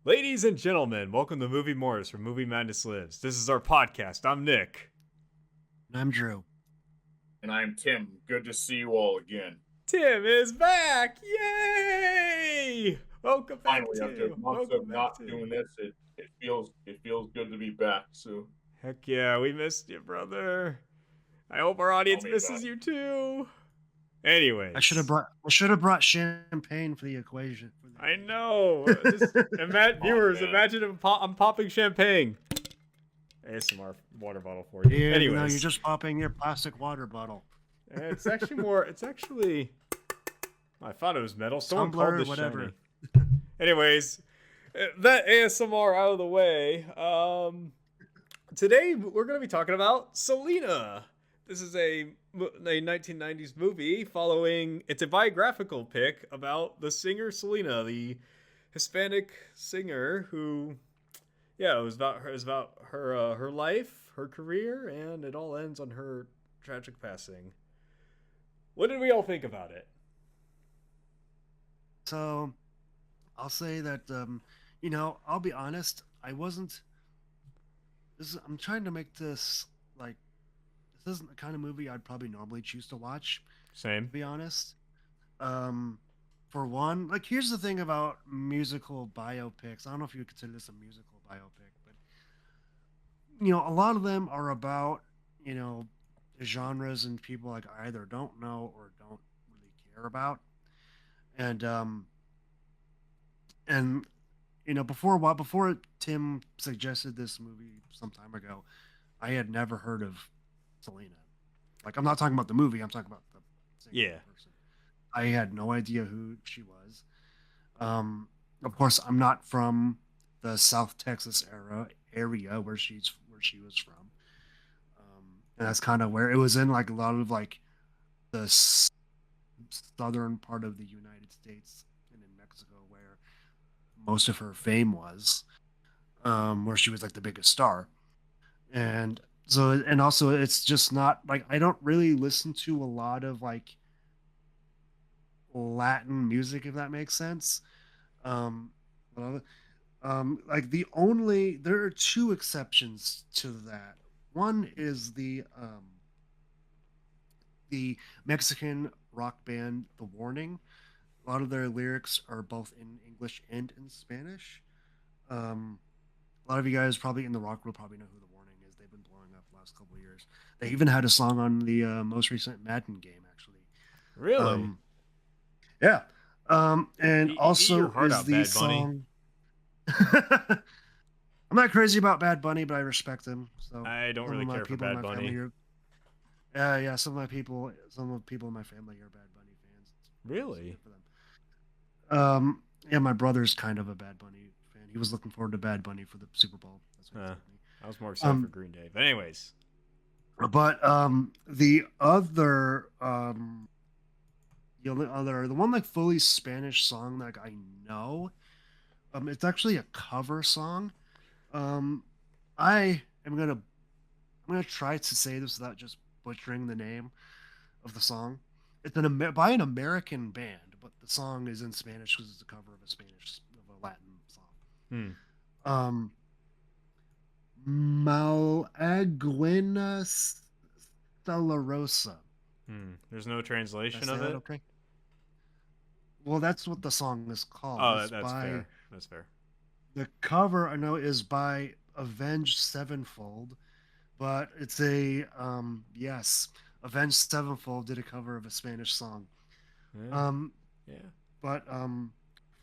Ladies and gentlemen, welcome to Movie Mortis where Movie Madness lives. This is our podcast. I'm Nick. I'm Drew. And I'm Tim. Good to see you all again. Tim is back! Yay! Welcome back, Finally, Tim. after months of not doing this, it feels good to be back. So heck yeah, we missed you, brother. I hope our audience misses you too. Anyways, I should have brought champagne for the equation. I know. Viewers, imagine if I'm popping champagne. ASMR water bottle for you. Yeah, anyways, no, you're just popping your plastic water bottle. It's actually. I thought it was metal. Someone called this whatever. Shiny. Anyways, that ASMR out of the way. Today we're going to be talking about Selena. This is a 1990s movie following. It's a biographical pic about the singer Selena, the Hispanic singer who, it was about her life, her career, and it all ends on her tragic passing. What did we all think about it? So, I'll say that I'll be honest. I'm trying to make this like. This isn't the kind of movie I'd probably normally choose to watch. Same. To be honest. For one, here's the thing about musical biopics. I don't know if you would consider this a musical biopic, but a lot of them are about, genres and people I either don't know or don't really care about. And before Tim suggested this movie some time ago, I had never heard of Selena. I'm not talking about the movie. I'm talking about the person. I had no idea who she was. Of course, I'm not from the South Texas area where she was from, and that's kind of where it was in. A lot of the southern part of the United States and in Mexico, where most of her fame was, where she was the biggest star, and. So, and also it's just not I don't really listen to a lot of Latin music, if that makes sense. There are two exceptions to that. One is the Mexican rock band The Warning. A lot of their lyrics are both in English and in Spanish. A lot of you guys probably in the rock world probably know who The Warning is. They've been blowing up the last couple of years. They even had a song on the most recent Madden game, actually. Really? Yeah. And also is the song. I'm not crazy about Bad Bunny, but I respect him. So I don't really care for Bad Bunny. Some of the people in my family are Bad Bunny fans. Really? Yeah, my brother's kind of a Bad Bunny fan. He was looking forward to Bad Bunny for the Super Bowl. That's what he told me. I was more excited for Green Day. But anyways. But the one fully Spanish song that I know, it's actually a cover song. I'm gonna try to say this without just butchering the name of the song. It's by an American band, but the song is in Spanish because it's a cover of a Latin song. Malaguena Stelarosa. There's no translation of it? Okay. Well, that's what the song is called. Oh, that's fair. That's fair. The cover I know is by Avenged Sevenfold, but it's Avenged Sevenfold did a cover of a Spanish song. Yeah. But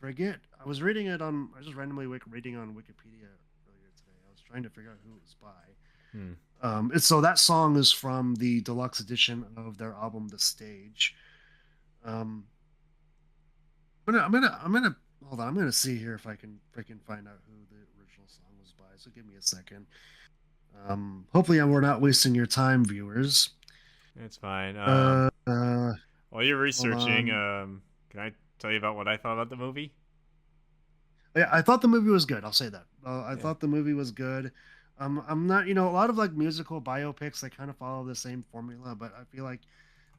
forget. I was reading it on. I was just randomly reading on Wikipedia earlier today. I was trying to figure out who it was by. So that song is from the deluxe edition of their album, The Stage. I'm gonna hold on. I'm gonna see here if I can freaking find out who the original song was by. So give me a second. Hopefully, we're not wasting your time, viewers. It's fine. While you're researching, can I tell you about what I thought about the movie? Yeah, I thought the movie was good. I'll say that. I thought the movie was good. I'm not, a lot of musical biopics, they kind of follow the same formula, but I feel like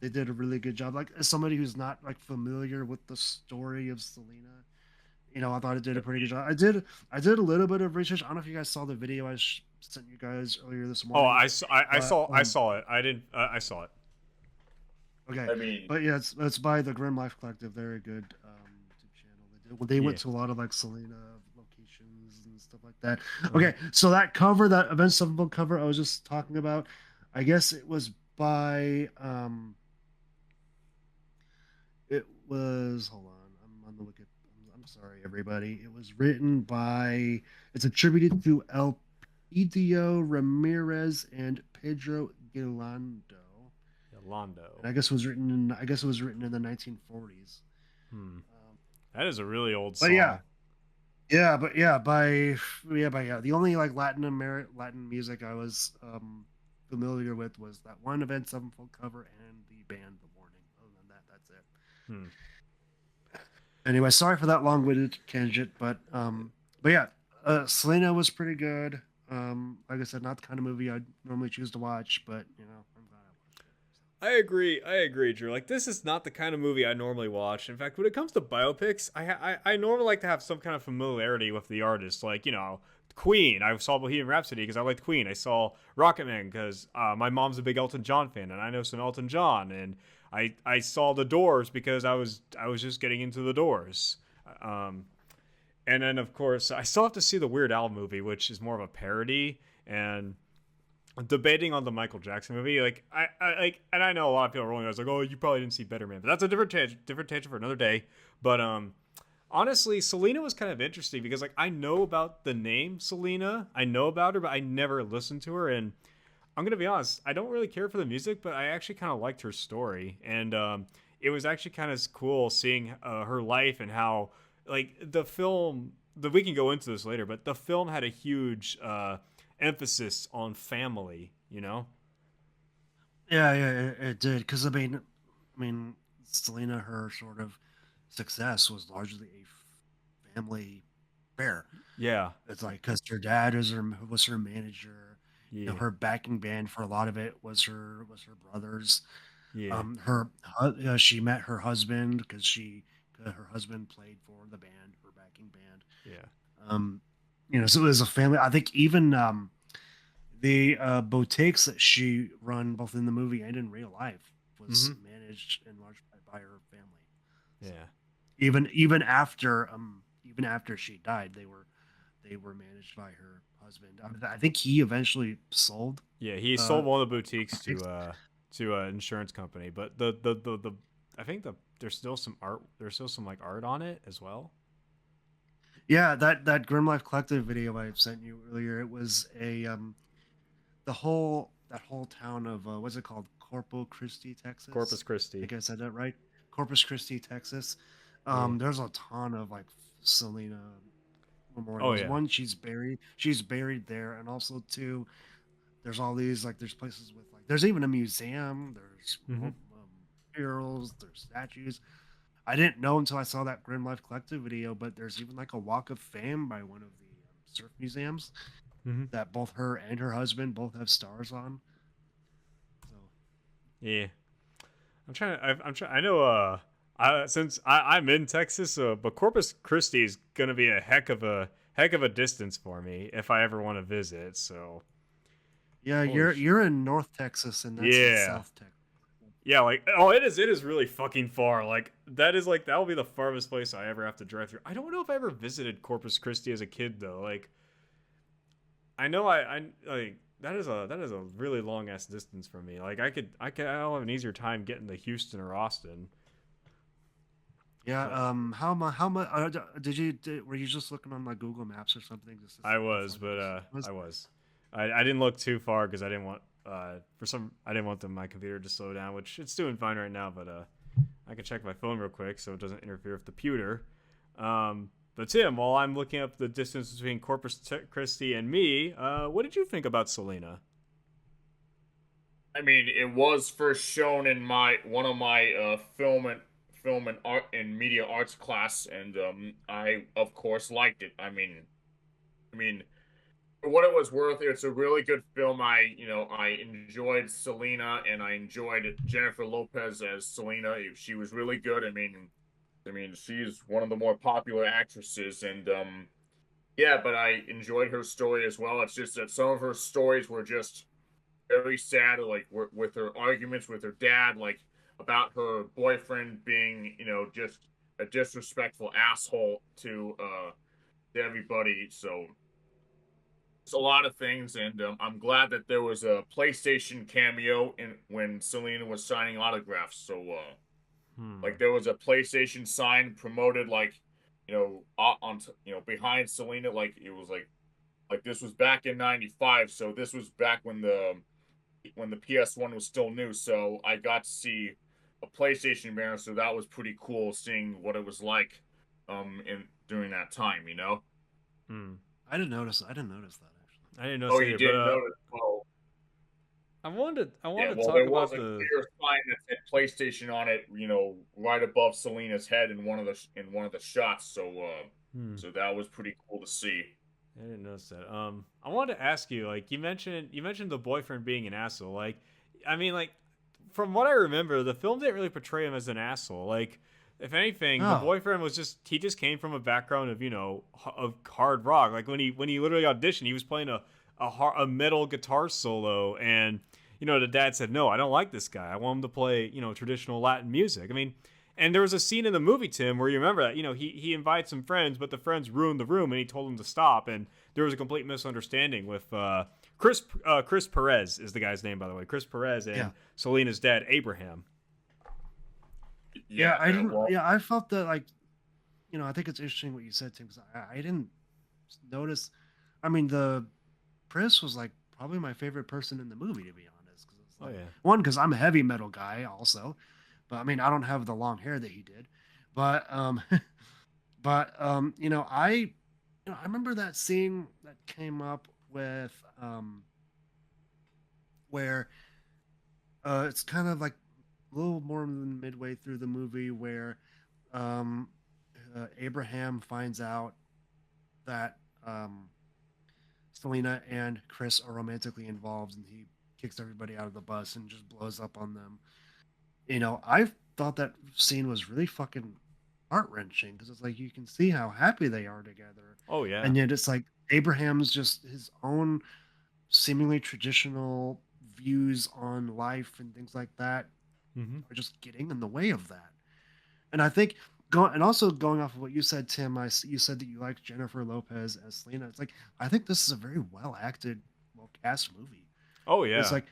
they did a really good job. As somebody who's not familiar with the story of Selena, I thought it did a pretty good job. I did a little bit of research. I don't know if you guys saw the video I sent you guys earlier this Oh, morning, but I saw it. I didn't. I saw it. okay, I mean, but yeah, it's by the Grim Life Collective. Very good YouTube channel. They Yeah. went to a lot of like Selena locations and stuff like that. Okay, so that cover, that Avenged Sevenfold cover I was just talking about, I guess it was by it was, hold on, I'm on the wiki. I'm sorry, everybody. It was written by. It's attributed to Elpidio Ramirez and Pedro Gilando. Yolando. And I guess it was written in. I guess it was written in the 1940s. Hmm. That is a really old But song. yeah. The only like Latin music I was familiar with was that one Event Sevenfold cover and the band The Warning. Other than that, that's it. Hmm. Anyway, sorry for that long-winded tangent, but yeah, Selena was pretty good. Like I said, not the kind of movie I'd normally choose to watch, but I'm glad I watched it. I agree. I agree, Drew. Like, this is not the kind of movie I normally watch. In fact, when it comes to biopics, I normally like to have some kind of familiarity with the artist. Like, Queen. I saw Bohemian Rhapsody because I liked Queen. I saw Rocketman because my mom's a big Elton John fan, and I know some Elton John. And I saw The Doors because I was just getting into The Doors. Um, and then of course I still have to see the Weird Al movie, which is more of a parody. And debating on the Michael Jackson movie, like and I know a lot of people are rolling eyes like, oh, you probably didn't see Better Man, but that's a different tangent for another day. But honestly, Selena was kind of interesting because like I know about the name Selena, I know about her, but I never listened to her. And I'm gonna be honest, I don't really care for the music, but I actually kind of liked her story. And it was actually kind of cool seeing her life and how like the film. We can go into this later, but the film had a huge emphasis on family. Yeah, it did. Because Selena, her sort of success was largely a family affair. Yeah, It's like because her dad was her manager. yeah, Her backing band for a lot of it was her brothers. yeah, She met her husband because her husband played for the band, her backing band. yeah. Um, so it was a family. I think even the boutiques that she run both in the movie and in real life was Mm-hmm. managed in large part by her family. So Yeah, even after she died, they were managed by her husband. I think he eventually sold. yeah. He Uh, sold one of the boutiques boutiques. to an insurance company, but the I think there's still some art. There's still some like art on it as well. Yeah, that Grim Life Collective video I sent you earlier. It was a that whole town of what's it called? Corpus Christi, Texas. Corpus I Christi. think I said that right. Corpus Christi, Texas. Yeah. There's a ton of like Selena Oh memorials. yeah. One, she's buried there, and also two, there's all these like there's places with like there's even a museum. There's Mm-hmm. murals. There's statues. I didn't know until I saw that Grim Life Collective video, but there's even like a Walk of Fame by one of the surf museums Mm-hmm. that both her and her husband both have stars on. So Yeah. I'm trying. I know. Since I'm in Texas, but Corpus Christi is gonna be a heck of a distance for me if I ever want to visit. So. yeah, Holy you're in North Texas, and that's in Yeah. South Texas. Yeah, like it is really fucking far. Like that will be the farthest place I ever have to drive through. I don't know if I ever visited Corpus Christi as a kid though. Like I know I like that is a really long ass distance from me. Like I'll have an easier time getting to Houston or Austin. Yeah. But How much were you just looking on my Google Maps or something just to I see how was, far the but distance was? I was. I didn't look too far because I didn't want my computer to slow down, which it's doing fine right now. But I can check my phone real quick so it doesn't interfere with the pewter. But Tim, while I'm looking up the distance between Christi and me, what did you think about Selena? I mean, it was first shown in my one of my film and art and media arts class, and I of course liked it. I mean, for what it was worth, it's a really good film. I enjoyed Selena, and I enjoyed Jennifer Lopez as Selena. She was really good. I mean, I mean, she's one of the more popular actresses, and yeah, but I enjoyed her story as well. It's just that some of her stories were just very sad, like with her arguments with her dad, like about her boyfriend being, just a disrespectful asshole to everybody. So it's a lot of things, and I'm glad that there was a PlayStation cameo in when Selena was signing autographs. So Hmm. like there was a PlayStation sign promoted, like behind Selena, like it was like this was back in '95, so this was back when the PS1 was still new. So I got to see a PlayStation banner, so that was pretty cool seeing what it was like in during that time, you know. Hmm. I didn't notice. I didn't notice that actually. I didn't know Oh, so you either, but didn't notice? Well, I yeah, wanted to well, talk there was about a the. clear sign that said PlayStation on it, right above Selena's head in one of the shots. So Hmm. so that was pretty cool to see. I didn't notice that. I wanted to ask you, like, you mentioned the boyfriend being an asshole. Like, I mean, like, from what I remember, the film didn't really portray him as an asshole. Like, if anything, the Oh, boyfriend was he just came from a background of of hard rock. Like when he literally auditioned, he was playing a metal guitar solo, and the dad said, "No, I don't like this guy. I want him to play traditional Latin music." I mean, and there was a scene in the movie, Tim, where you remember that he invited some friends, but the friends ruined the room, and he told them to stop. And there was a complete misunderstanding with Chris Perez is the guy's name, by the way. Chris Perez yeah, and Selena's dad, Abraham. yeah. Yeah, I didn't. well, Yeah, I felt that like I think it's interesting what you said, Tim. Because I didn't notice. I mean, the Chris was like probably my favorite person in the movie, to be honest. Because it's Oh like yeah. one, because I'm a heavy metal guy, also. But I mean, I don't have the long hair that he did. But I remember that scene that came up with where it's kind of like a little more than midway through the movie where um, Abraham finds out that Selena and Chris are romantically involved, and he kicks everybody out of the bus and just blows up on them. I thought that scene was really fucking heart wrenching because it's like you can see how happy they are together, Oh yeah. and yet it's like Abraham's just his own seemingly traditional views on life and things like that Mm-hmm. are just getting in the way of that. And I think going off of what you said, Tim, you said that you liked Jennifer Lopez as Selena. It's like I think this is a very well acted, well cast movie. Oh It's yeah. like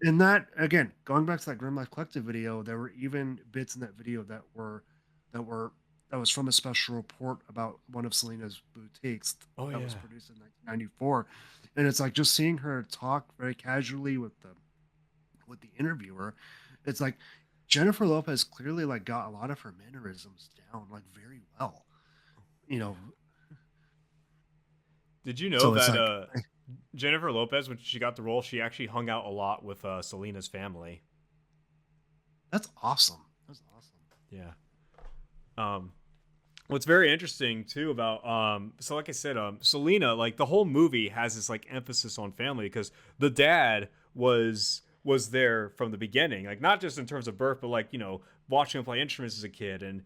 in that again, going back to that Grim Life Collective video, there were even bits in that video that were that was from a special report about one of Selena's boutiques Oh that was yeah. produced in 1994, and it's like just seeing her talk very casually with the interviewer. It's like Jennifer Lopez clearly like got a lot of her mannerisms down like very well, you know. Did you know So it's that like Jennifer Lopez, when she got the role, she actually hung out a lot with Selena's family? that's awesome. That's awesome. Yeah. Um, what's very interesting too about so like I said, Selena, like the whole movie has this like emphasis on family because the dad was there from the beginning, like not just in terms of birth, but like watching him play instruments as a kid and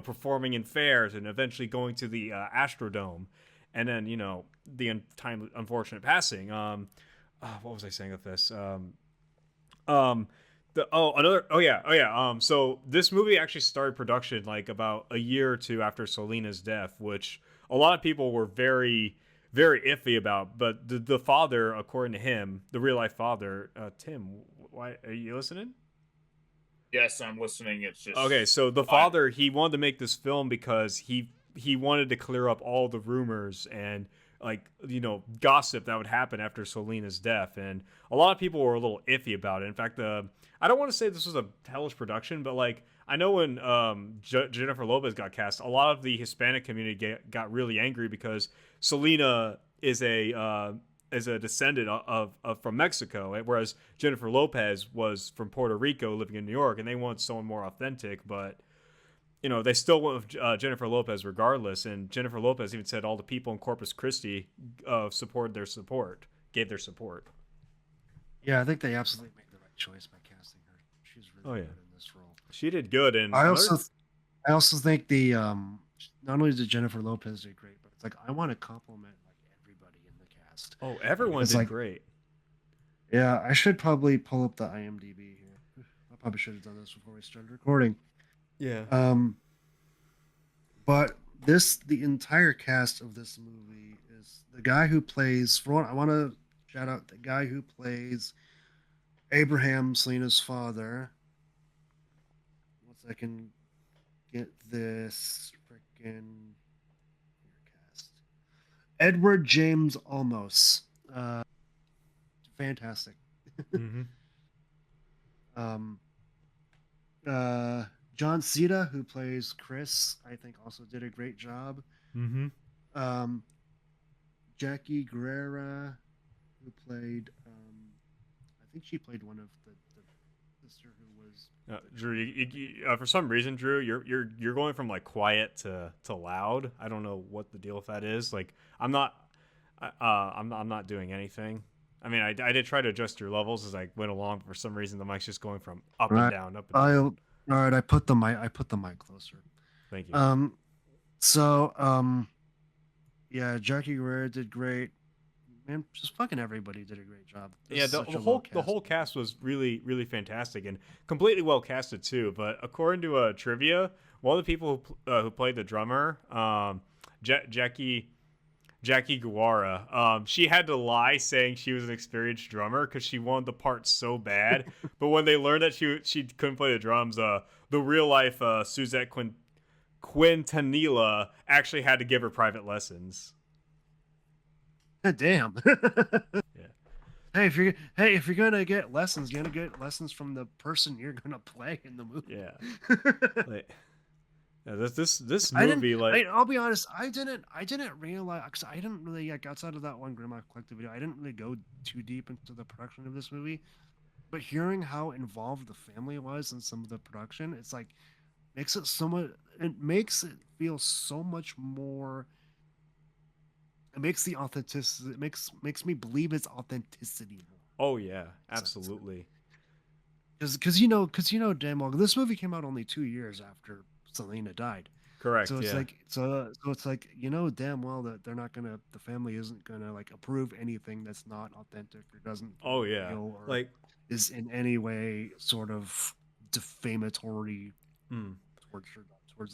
performing in fairs and eventually going to the Astrodome, and then the unfortunate passing. What was I saying with this? Um, so this movie actually started production like about a year or two after Selena's death, which a lot of people were very, very iffy about. But the father, according to him, the real life father, Tim, why are you listening? yes, I'm listening. It's Okay, just so the I father, he wanted to make this film because he wanted to clear up all the rumors and like gossip that would happen after Selena's death, and a lot of people were a little iffy about it. In fact, I don't want to say this was a hellish production, but like I know when Jennifer Lopez got cast, a lot of the Hispanic community got really angry because Selena is a descendant of from Mexico, whereas Jennifer Lopez was from Puerto Rico, living in New York, and they wanted someone more authentic. But they still went with Jennifer Lopez regardless. And Jennifer Lopez even said all the people in Corpus Christi gave their support. Yeah, I think they absolutely made the right choice by casting her. She's really Oh yeah, good in this role. she did good. And I another, also I also think the not only did Jennifer Lopez do great, but it's like I want to compliment like everybody in the cast. Oh, everyone It's did like, great. yeah, I should probably pull up the IMDb here. I probably should have done this before we started recording. Yeah. Um, but the entire cast of this movie is the guy who plays. For one, I want to shout out the guy who plays Abraham, Selena's father. Once I can get this freaking cast. Edward James Olmos. Uh, fantastic. Mm-hmm. um, uh, John Cena, who plays Chris, I think also did a great job. Mm-hmm. Um, Jackie Guerrera, who played, I think she played one of the sister who was. Drew, for some reason, Drew, you're going from like quiet to loud. I don't know what the deal with that is. Like, I'm not doing anything. I mean, I did try to adjust your levels as I went along. But for some reason, the mic's just going from up All and right, down, up and down. all right. I put the mic closer. Thank you. So yeah, Jackie Guerrero did great. Man, just fucking everybody did a great job. This Yeah, is such a the whole cast was really fantastic and completely well casted too. But according to trivia, one of the people who played the drummer, Jackie Guevara, she had to lie saying she was an experienced drummer because she wanted the part so bad. But when they learned that she couldn't play the drums, the real life Suzette Quintanilla actually had to give her private lessons. Damn. Yeah. If you're gonna get lessons, you're gonna get lessons from the person you're gonna play in the movie. Yeah. Like, yeah, this movie, I'll be honest, I didn't realize because I didn't really like outside of that one Grandma Collective video, I didn't really go too deep into the production of this movie. But hearing how involved the family was in some of the production, it's like it makes it feel so much more. It makes the authenticity. It makes me believe its authenticity more. oh yeah, absolutely. Because you know damn well this movie came out only 2 years after Selena died. Correct. So it's Yeah. like so it's like you know damn well that the family isn't gonna like approve anything that's not authentic or doesn't Oh yeah. feel or Like, is in any way sort of defamatory hmm. towards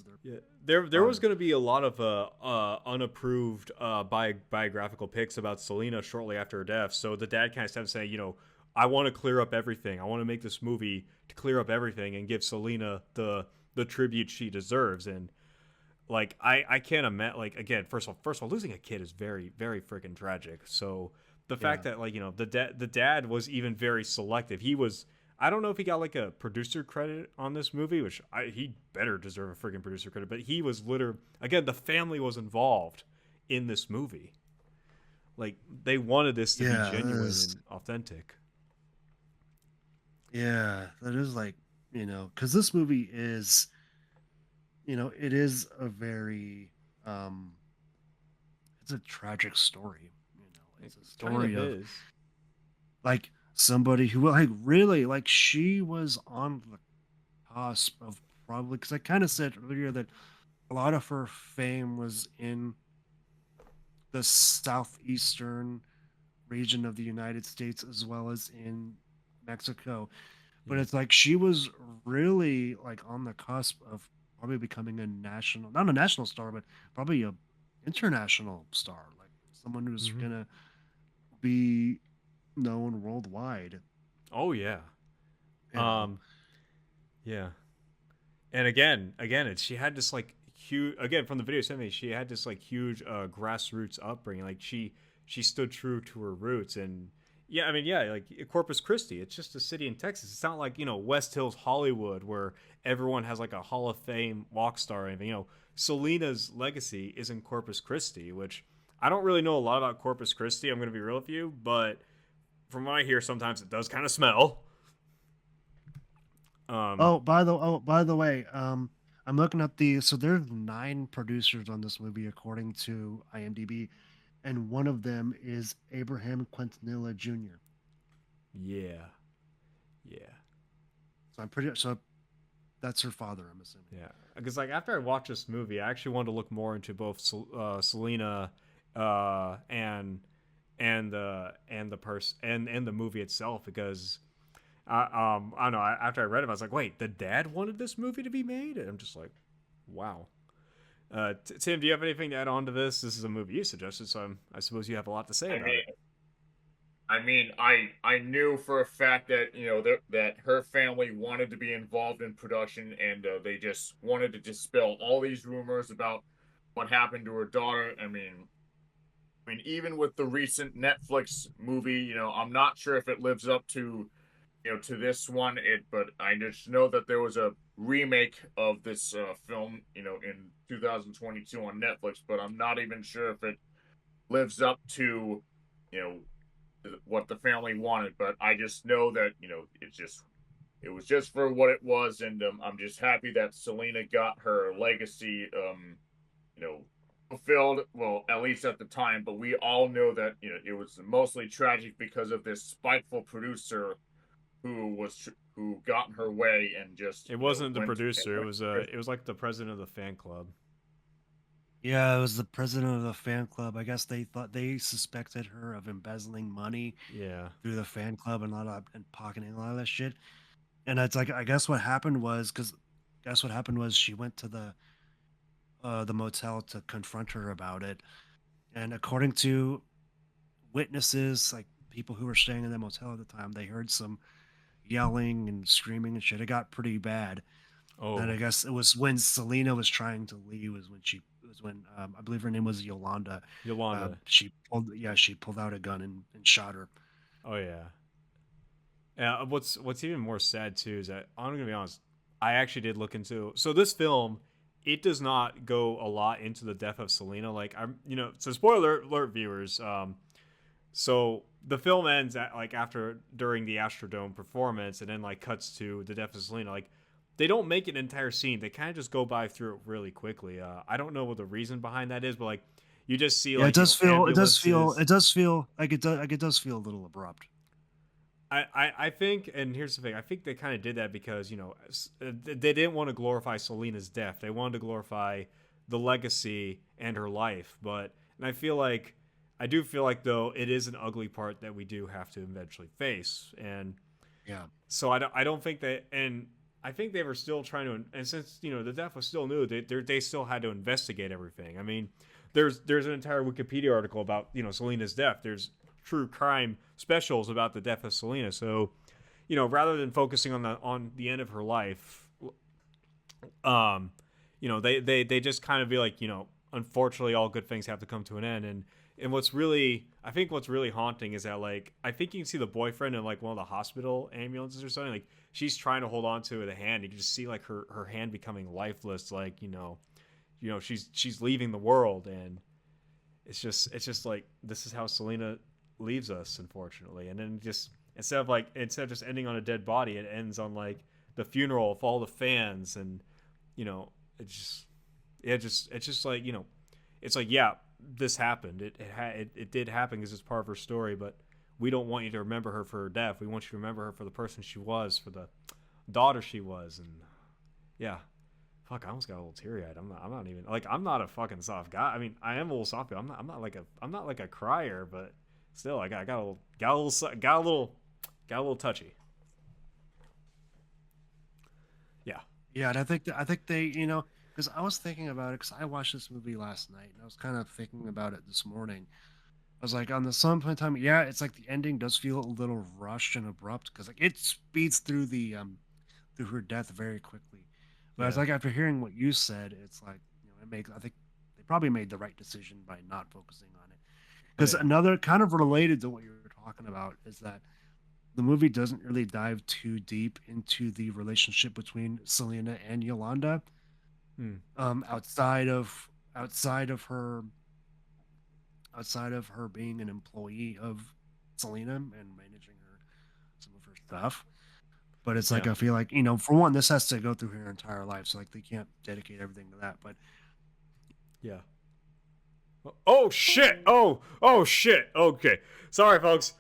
their. Yeah, there was going to be a lot of unapproved biographical pics about Selena shortly after her death. So the dad kind of started saying, I want to clear up everything. I want to make this movie to clear up everything and give Selena the tribute she deserves. And like I can't imagine. Like, again, first of all, losing a kid is very freaking tragic. So the fact that, like, the dad was even very selective. He was. I don't know if he got like a producer credit on this movie, which he better deserve a freaking producer credit. But he was literally, again, the family was involved in this movie. Like, they wanted this to be genuine and authentic. Yeah, that is like because this movie is, it is a very, it's a tragic story. It's a story kind of is. like somebody who like really like she was on the cusp of probably because I kind of said earlier that a lot of her fame was in the southeastern region of the United States as well as in Mexico. But it's like she was really like on the cusp of probably becoming not a national star, but probably a international star, like someone who's gonna be known worldwide. Oh yeah. Yeah. And again, she had this like huge, again, from the video sent me, she had this like huge grassroots upbringing. Like, she stood true to her roots. And yeah, I mean, yeah, like Corpus Christi, it's just a city in Texas. It's not like, West Hills Hollywood where everyone has like a Hall of Fame walk star or anything. Selena's legacy is in Corpus Christi, which I don't really know a lot about Corpus Christi, I'm going to be real with you, but from what I hear, sometimes it does kind of smell. By the way, I'm looking up so there's 9 producers on this movie according to IMDb, and one of them is Abraham Quintanilla Jr. Yeah. So I'm pretty so that's her father, I'm assuming. Yeah, because like after I watched this movie, I actually wanted to look more into both Selena and the person and the movie itself because I don't know. After I read it, I was like, wait, the dad wanted this movie to be made, and I'm just like, wow. Tim, do you have anything to add on to this? This is a movie you suggested, so I suppose you have a lot to say I about mean, it. I knew for a fact that that her family wanted to be involved in production, and they just wanted to dispel all these rumors about what happened to her daughter. I mean, even with the recent Netflix movie, I'm not sure if it lives up to to this one. But I just know that there was a remake of this film, in 2022 on Netflix. But I'm not even sure if it lives up to you know what the family wanted. But I just know that it was just for what it was, and I'm just happy that Selena got her legacy, you know, fulfilled. Well, at least at the time. But we all know that it was mostly tragic because of this spiteful producer who got in her way and just It wasn't the went producer. went. It was like the president of the fan club. Yeah, it was the president of the fan club. I guess they suspected her of embezzling money Yeah. through the fan club and pocketing a lot of that shit. And it's like I guess what happened was she went to the motel to confront her about it. And according to witnesses, like people who were staying in the motel at the time, they heard some yelling and screaming and shit. It got pretty bad. Then Oh, I guess it was when Selena was trying to leave. Was when I believe her name was Yolanda. Yolanda. She pulled out a gun and shot her. Oh yeah. What's even more sad too is that I'm gonna be honest. I actually did look into so this film. It does not go a lot into the death of Selena. Like I'm, so spoiler alert, viewers. So the film ends at like after during the Astrodome performance, and then like cuts to the death of Selena. Like they don't make an entire scene. They kind of just go by through it really quickly. I don't know what the reason behind that is, but like you just see Yeah, like ambulances. it does feel a little abrupt. I think, and here's the thing: I think they kind of did that because they didn't want to glorify Selena's death. They wanted to glorify the legacy and her life. And I do feel like though it is an ugly part that we do have to eventually face. And Yeah. so I don't think that, and I think they were still trying to, and since the death was still new, they still had to investigate everything. I mean, there's an entire Wikipedia article about Selena's death. There's true crime specials about the death of Selena. So, rather than focusing on the end of her life, they just kind of be like, unfortunately, all good things have to come to an end. And what's really haunting is that like I think you can see the boyfriend in like one of the hospital ambulances or something. Like she's trying to hold on to the hand. You can just see like her hand becoming lifeless. Like she's leaving the world, and it's just like this is how Selena leaves us, unfortunately. And then just instead of just ending on a dead body, it ends on like the funeral of all the fans. And it's just like it's like, yeah, this happened. It did happen because it's part of her story, but we don't want you to remember her for her death. We want you to remember her for the person she was, for the daughter she was. And yeah, fuck, I almost got a little teary eyed. I'm not even like, I'm not a fucking soft guy. I mean, I am a little soft, but I'm not like a crier, but still, I got a little touchy. Yeah. Yeah, and I think they, because I was thinking about it because I watched this movie last night and I was kind of thinking about it this morning. I was like, on the some point in time, yeah, it's like the ending does feel a little rushed and abrupt because like it speeds through the through her death very quickly. But it's Yeah. like after hearing what you said, it's like I think they probably made the right decision by not focusing on it. Oh Because yeah. another kind of related to what you were talking about is that the movie doesn't really dive too deep into the relationship between Selena and Yolanda. Hmm. Outside of outside of her outside of her being an employee of Selena and managing her some of her stuff. But it's like Yeah. I feel like for one, this has to go through her entire life, so like they can't dedicate everything to that. But Yeah. Oh shit! Oh shit! Okay. Sorry, folks.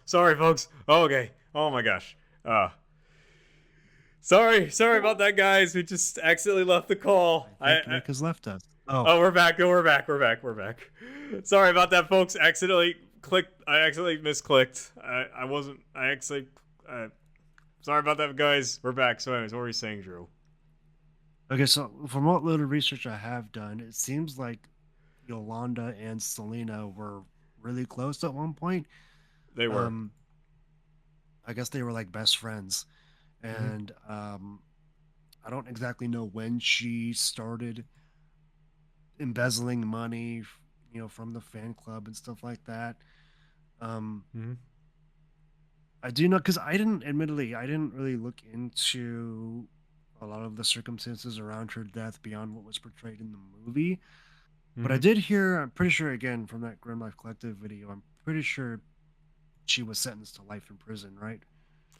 Okay. Oh my gosh. Sorry about that, guys. We just accidentally left the call. I think Nick has left us. Oh, we're back. We're back. Sorry about that, folks. I accidentally misclicked. I wasn't. I actually. Sorry about that, guys. We're back. So, anyways, what were you saying, Drew? Okay, so from what little research I have done, it seems like Yolanda and Selena were really close at one point. They were. I guess they were like best friends, and I don't exactly know when she started embezzling money, from the fan club and stuff like that. I do know because I didn't really look into a lot of the circumstances around her death beyond what was portrayed in the movie. But I did hear, I'm pretty sure, again, from that Grim Life Collective video, I'm pretty sure she was sentenced to life in prison, right?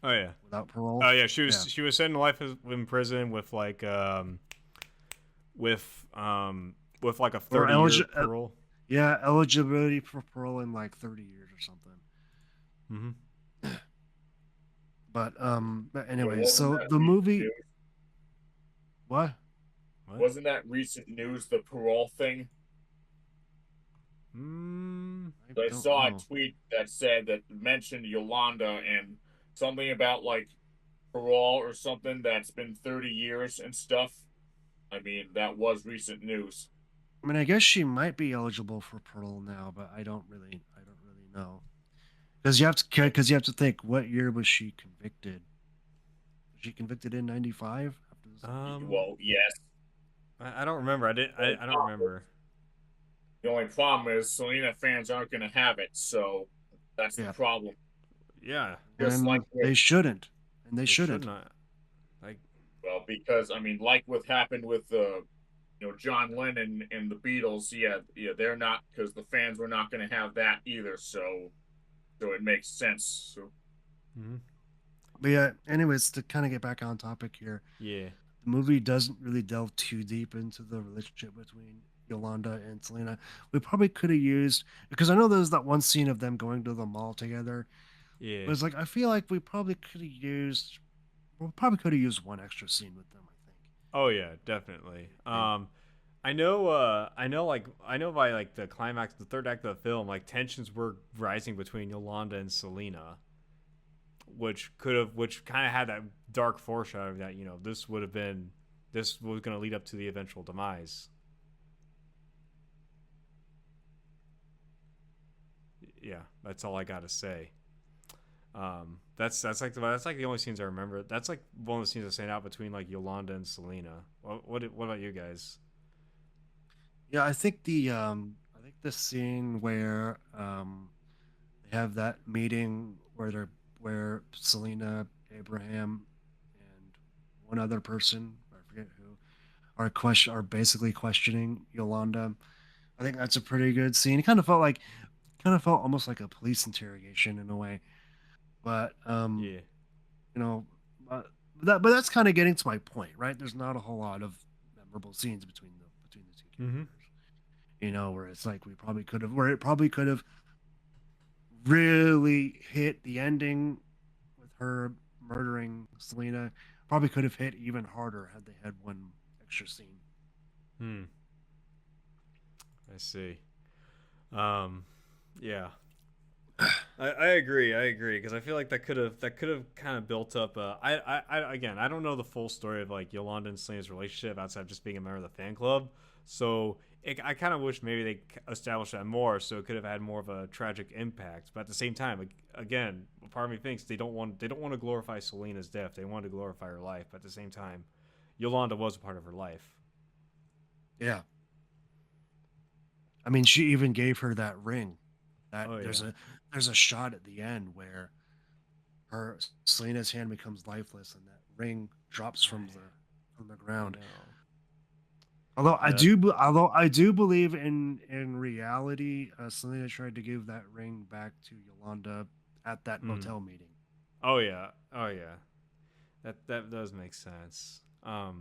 Oh yeah, without parole. Oh yeah, she was sentenced to life in prison with like with like a 30-year parole. Yeah, eligibility for parole in like 30 years or something. But anyway, so the movie. What? Wasn't that recent news, the parole thing? I saw a tweet that said that mentioned Yolanda and something about like parole or something that's been 30 years and stuff. I mean, that was recent news. I mean, I guess she might be eligible for parole now, but I don't really know. Because you have to think, what year was she convicted? Was she convicted in 95? Well, yes. I don't remember. I don't remember. The only problem is Selena fans aren't going to have it, so that's the problem. Yeah, just like they shouldn't, and they shouldn't. Like, well, because I mean, like what happened with John Lennon and the Beatles. Yeah, they're not, because the fans were not going to have that either. So it makes sense. So. But yeah, anyways, to kind of get back on topic here. Yeah. The movie doesn't really delve too deep into the relationship between Yolanda and Selena. We probably could have used, because I know there's that one scene of them going to the mall together. Yeah. But it's like, I feel like we probably could have used one extra scene with them, I think. Oh yeah, definitely. I know by like the climax, the third act of the film, like tensions were rising between Yolanda and Selena, which kind of had that dark foreshadowing that this was going to lead up to the eventual demise. Yeah, that's all I gotta say. That's like the only scenes I remember. That's like one of the scenes that stand out between like Yolanda and Selena. What about you guys? Yeah, I think the scene where they have that meeting where Selena, Abraham, and one other person, I forget who, are basically questioning Yolanda. I think that's a pretty good scene. It kind of felt almost like a police interrogation in a way. But yeah, but that's kind of getting to my point, right? There's not a whole lot of memorable scenes between the two characters. Where it's like it probably could have really hit the ending with her murdering Selena. Probably could have hit even harder had they had one extra scene. I see. Yeah. I agree because I feel like that could have kind of built up. I don't know the full story of like Yolanda and Selena's relationship outside of just being a member of the fan club. So I kind of wish maybe they established that more, so it could have had more of a tragic impact. But at the same time, again, part of me thinks they don't want to glorify Selena's death. They want to glorify her life. But at the same time, Yolanda was a part of her life. Yeah. I mean, she even gave her that ring. There's a shot at the end where Selena's hand becomes lifeless and that ring drops from the ground. Although I do believe in reality, Selena tried to give that ring back to Yolanda at that motel meeting. Oh yeah, that does make sense. Yeah.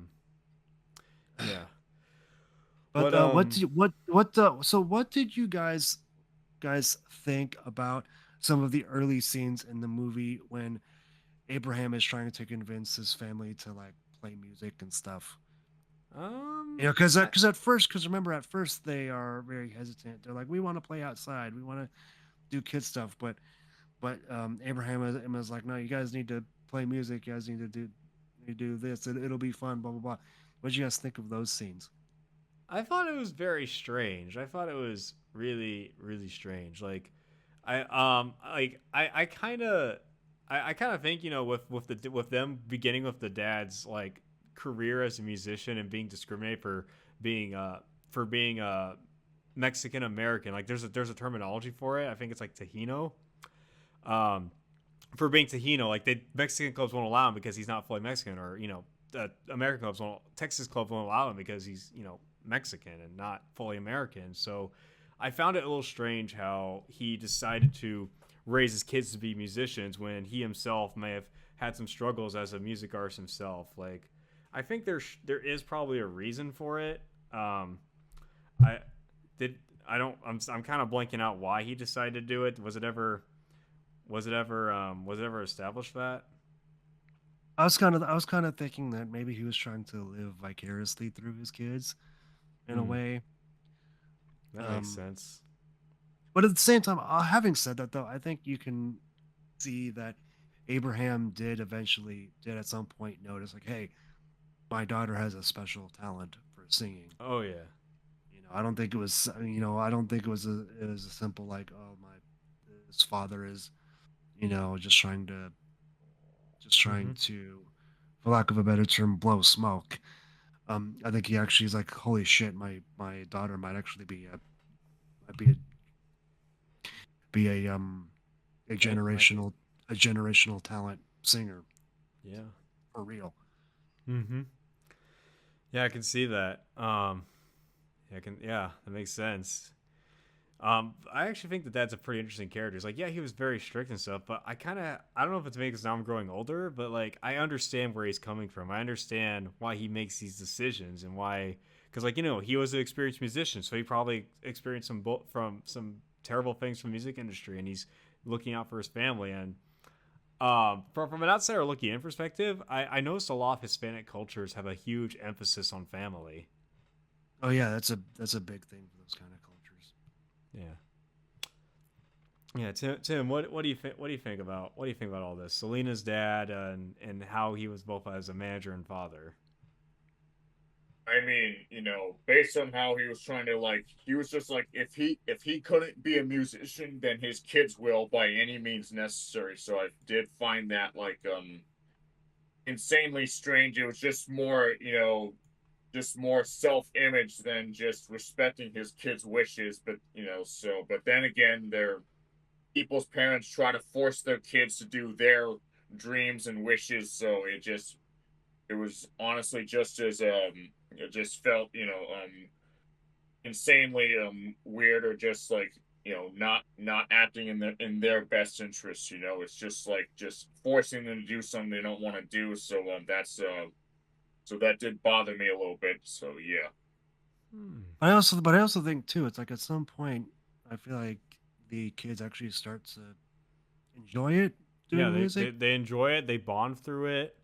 But what did you guys think about some of the early scenes in the movie when Abraham is trying to convince his family to like play music and stuff. Um, You know, because I, at first, because remember, at first they are very hesitant. They're like, we want to play outside, we want to do kid stuff, but Abraham is like, no, you guys need to play music. You guys need to do this. It'll be fun. Blah blah blah. What do you guys think of those scenes? I thought it was very strange. I thought it was really, really strange. I I kind of think, you know, with them beginning with the dad's like career as a musician and being discriminated being for being Mexican American. Like there's a terminology for it. I think it's like Tahino. Um, for being Tahino, like the Mexican clubs won't allow him because he's not fully Mexican, or you know, American clubs won't, Texas clubs won't allow him because he's, you know, Mexican and not fully American. So I found it a little strange how he decided to raise his kids to be musicians when he himself may have had some struggles as a music artist himself. Like I think there is probably a reason for it. I did I don't I'm kind of blanking out why he decided to do it. Was it ever established that? I was kind of thinking that maybe he was trying to live vicariously through his kids in a Hmm, way. that makes Um, sense. but at the same time, having said that, though, I think you can see that Abraham did at some point notice, like, hey, my daughter has a special talent for singing. Oh yeah. You know, I don't think it was, you know, I don't think it was a simple like, oh, my, his father is, you know, just trying Mm-hmm. to, for lack of a better term, blow smoke. I think he actually is like, holy shit, my daughter might actually might be Might be. a generational talent singer Yeah. for real. Mm-hmm. Yeah, I can see that. Yeah, I can. Yeah, that makes sense. I actually think that that's a pretty interesting character. It's like, yeah, he was very strict and stuff, but I don't know if it's because now I'm growing older, but like, I understand where he's coming from. I understand why he makes these decisions and why, because like, you know, he was an experienced musician, so he probably experienced from some terrible things from the music industry, and he's looking out for his family. And from an outsider looking in perspective, I noticed a lot of Hispanic cultures have a huge emphasis on family. Oh yeah, that's a big thing for those kind of cultures. Yeah. Yeah, Tim, what do you think? What do you think about all this? Selena's dad and how he was both as a manager and father. I mean, you know, based on how he was trying to like, he was just like, if he couldn't be a musician, then his kids will by any means necessary. So I did find that like insanely strange. It was just more, you know, just more self-image than just respecting his kids' wishes. But you know, so but then again, their people's parents try to force their kids to do their dreams and wishes. So it was honestly just as it just felt, you know, insanely weird, or just like, you know, not acting in their best interest. You know, it's just like just forcing them to do something they don't want to do. So that's so that did bother me a little bit. So yeah. Hmm. But I also think too, it's like at some point, I feel like the kids actually start to enjoy it Yeah, doing music. they enjoy it. They bond through it.